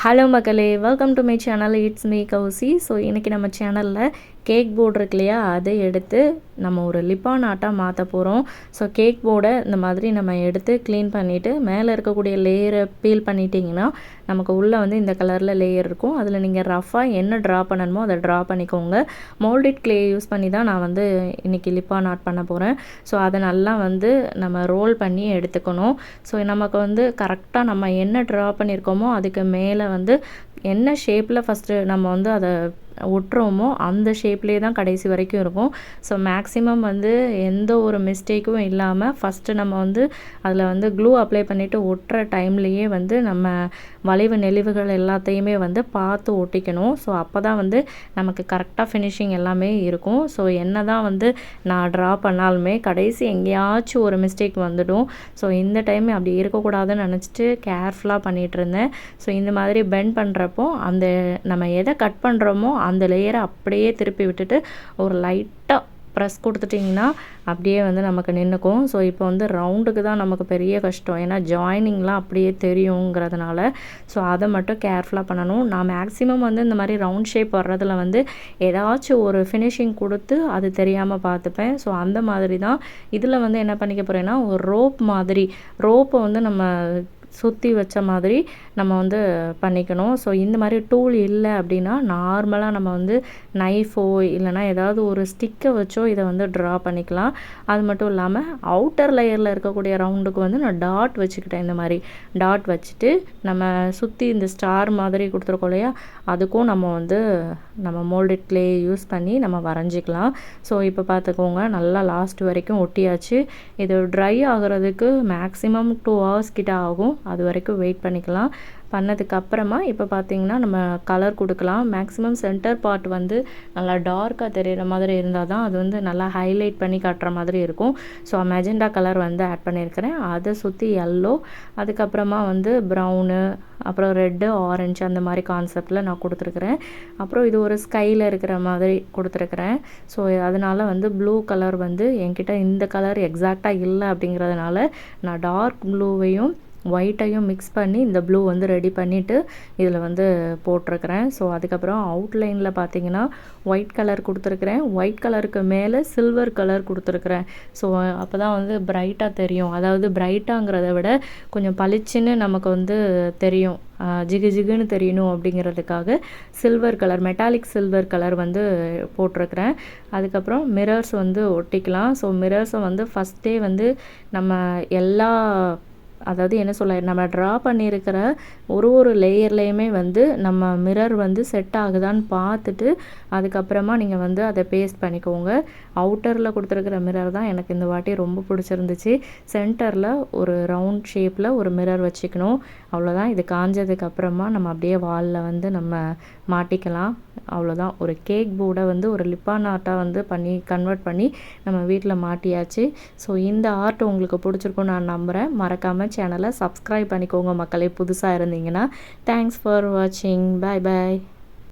Hello மக்களே, welcome to my channel. It's me Kausi. So இன்றைக்கி நம்ம சேனலில் கேக் போர்டு இருக்கு இல்லையா, அதை எடுத்து நம்ம ஒரு லிப்பான் ஆர்ட்டாக மாற்ற போகிறோம். ஸோ கேக் போர்டை இந்த மாதிரி நம்ம எடுத்து க்ளீன் பண்ணிவிட்டு மேலே இருக்கக்கூடிய லேயரை பீல் பண்ணிட்டிங்கன்னா நமக்கு உள்ளே வந்து இந்த கலரில் லேயர் இருக்கும். அதில் நீங்கள் ரஃபாக என்ன ட்ரா பண்ணணுமோ அதை ட்ரா பண்ணிக்கோங்க. மோல்டட் கிளே யூஸ் பண்ணி தான் நான் வந்து இன்றைக்கி லிப்பான் ஆர்ட் பண்ண போகிறேன். ஸோ அதை நல்லா வந்து நம்ம ரோல் பண்ணி எடுத்துக்கணும். ஸோ நமக்கு வந்து கரெக்டாக நம்ம என்ன ட்ரா பண்ணியிருக்கோமோ அதுக்கு மேலே வந்து என்ன ஷேப்பில் ஃபஸ்ட்டு நம்ம வந்து அதை ஒட்டுறோமோ அந்த ஷேப்லேயே தான் கடைசி வரைக்கும் இருக்கும். ஸோ மேக்ஸிமம் வந்து எந்த ஒரு மிஸ்டேக்கும் இல்லாமல் ஃபஸ்ட்டு நம்ம வந்து அதில் வந்து க்ளூ அப்ளை பண்ணிவிட்டு ஒட்டுற டைம்லேயே வந்து நம்ம வளைவு நெளிவுகள் எல்லாத்தையுமே வந்து பார்த்து ஒட்டிக்கணும். ஸோ அப்போ தான் வந்து நமக்கு கரெக்டாக ஃபினிஷிங் எல்லாமே இருக்கும். ஸோ என்ன தான் வந்து நான் ட்ரா பண்ணாலுமே கடைசி எங்கேயாச்சும் ஒரு மிஸ்டேக் வந்துடும். ஸோ இந்த டைம் அப்படி இருக்கக்கூடாதுன்னு நினச்சிட்டு கேர்ஃபுல்லாக பண்ணிகிட்டு இருந்தேன். ஸோ இந்த மாதிரி பெண்ட் பண்ணுறப்போ அந்த நம்ம எதை கட் பண்ணுறோமோ அந்த லேயரை அப்படியே திருப்பி விட்டுட்டு ஒரு லைட்டாக ப்ரெஸ் கொடுத்துட்டிங்கன்னா அப்படியே வந்து நமக்கு நின்றுக்கும். ஸோ இப்போ வந்து ரவுண்டுக்கு தான் நமக்கு பெரிய கஷ்டம், ஏன்னா ஜாயினிங்லாம் அப்படியே தெரியுங்கிறதுனால. ஸோ அதை மட்டும் கேர்ஃபுல்லாக பண்ணணும். நான் மேக்ஸிமம் வந்து இந்த மாதிரி ரவுண்ட் ஷேப் வர்றதில் வந்து ஏதாச்சும் ஒரு ஃபினிஷிங் கொடுத்து அது தெரியாமல் பார்த்துப்பேன். ஸோ அந்த மாதிரி தான் இதில் வந்து என்ன பண்ணிக்க போகிறேன்னா, ஒரு ரோப்பை வந்து நம்ம சுற்றி வச்ச மாதிரி நம்ம வந்து பண்ணிக்கணும். ஸோ இந்த மாதிரி டூல் இல்லை அப்படின்னா நார்மலாக நம்ம வந்து நைஃபோ இல்லைனா ஏதாவது ஒரு ஸ்டிக்கை வச்சோ இதை வந்து ட்ரா பண்ணிக்கலாம். அது மட்டும் இல்லாமல் அவுட்டர் லேயரில் இருக்கக்கூடிய ரவுண்டுக்கு வந்து நான் டாட் வச்சுக்கிட்டேன். இந்த மாதிரி டாட் வச்சுட்டு நம்ம சுற்றி இந்த ஸ்டார் மாதிரி கொடுத்துருக்கோம் இல்லையா, அதுக்கும் நம்ம வந்து நம்ம மோல்டட் கிளே யூஸ் பண்ணி நம்ம வரைஞ்சிக்கலாம். ஸோ இப்போ பார்த்துக்கோங்க, நல்லா லாஸ்ட் வரைக்கும் ஒட்டியாச்சு. இது ட்ரை ஆகிறதுக்கு மேக்ஸிமம் 2 hours கிட்ட ஆகும். அது வரைக்கும் வெயிட் பண்ணிக்கலாம். பண்ணதுக்கப்புறமா இப்போ பார்த்திங்கன்னா நம்ம கலர் கொடுக்கலாம். மேக்ஸிமம் சென்டர் பார்ட் வந்து நல்லா டார்க்காக தெரிகிற மாதிரி இருந்தால் தான் அது வந்து நல்லா ஹைலைட் பண்ணி காட்டுற மாதிரி இருக்கும். ஸோ மெஜெண்டா கலர் வந்து ஆட் பண்ணியிருக்கிறேன். அதை சுற்றி எல்லோ, அதுக்கப்புறமா வந்து ப்ரௌனு, அப்புறம் ரெட்டு, ஆரஞ்சு அந்த மாதிரி கான்செப்டில் நான் கொடுத்துருக்குறேன். அப்புறம் இது ஒரு ஸ்கையில் இருக்கிற மாதிரி கொடுத்துருக்குறேன். ஸோ அதனால் வந்து ப்ளூ கலர் வந்து என்கிட்ட இந்த கலர் எக்ஸாக்டாக இல்லை அப்படிங்கிறதுனால நான் டார்க் ப்ளூவையும் ஒயிட்டையும் மிக்ஸ் பண்ணி இந்த ப்ளூ வந்து ரெடி பண்ணிவிட்டு இதில் வந்து போட்டிருக்கிறேன். ஸோ அதுக்கப்புறம் அவுட்லைனில் பார்த்தீங்கன்னா ஒயிட் கலர் கொடுத்துருக்குறேன். ஒயிட் கலருக்கு மேலே சில்வர் கலர் கொடுத்துருக்குறேன். ஸோ அப்போ தான் வந்து பிரைட்டாக தெரியும். அதாவது பிரைட்டாங்கிறத விட கொஞ்சம் பளிச்சுன்னு நமக்கு வந்து தெரியும், ஜிகு ஜிகுன்னு தெரியணும் அப்படிங்கிறதுக்காக silver colour, metallic silver colour வந்து போட்டிருக்கிறேன். அதுக்கப்புறம் மிரர்ஸ் வந்து ஒட்டிக்கலாம். ஸோ மிரர்ஸை வந்து ஃபஸ்ட்டே வந்து நம்ம அதாவது என்ன சொல்ல, நம்ம ட்ரா பண்ணியிருக்கிற ஒரு லேயர்லேயுமே வந்து நம்ம மிரர் வந்து செட் ஆகுதான்னு பார்த்துட்டு அதுக்கப்புறமா நீங்கள் வந்து அதை பேஸ்ட் பண்ணிக்கோங்க. அவுட்டரில் கொடுத்துருக்கிற மிரர் தான் எனக்கு இந்த வாட்டி ரொம்ப பிடிச்சிருந்துச்சு. சென்டரில் ஒரு ரவுண்ட் ஷேப்பில் ஒரு மிரர் வச்சுக்கணும். அவ்வளோதான். இது காஞ்சதுக்கப்புறமா நம்ம அப்படியே வாலில் வந்து நம்ம மாட்டிக்கலாம். அவ்வளோதான். ஒரு கேக் போர்டை வந்து ஒரு லிப்பான் ஆர்ட்டாக வந்து கன்வெர்ட் பண்ணி நம்ம வீட்டில் மாட்டியாச்சு. ஸோ இந்த ஆர்ட் உங்களுக்கு பிடிச்சிருக்குன்னு நான் நம்புகிறேன். மறக்காமல் சேனலை சப்ஸ்கிரைப் பண்ணிக்கோங்க மக்களே, புதுசாக இருந்தீங்கன்னா. தேங்க்ஸ் ஃபார் வாட்சிங். பாய் பாய்.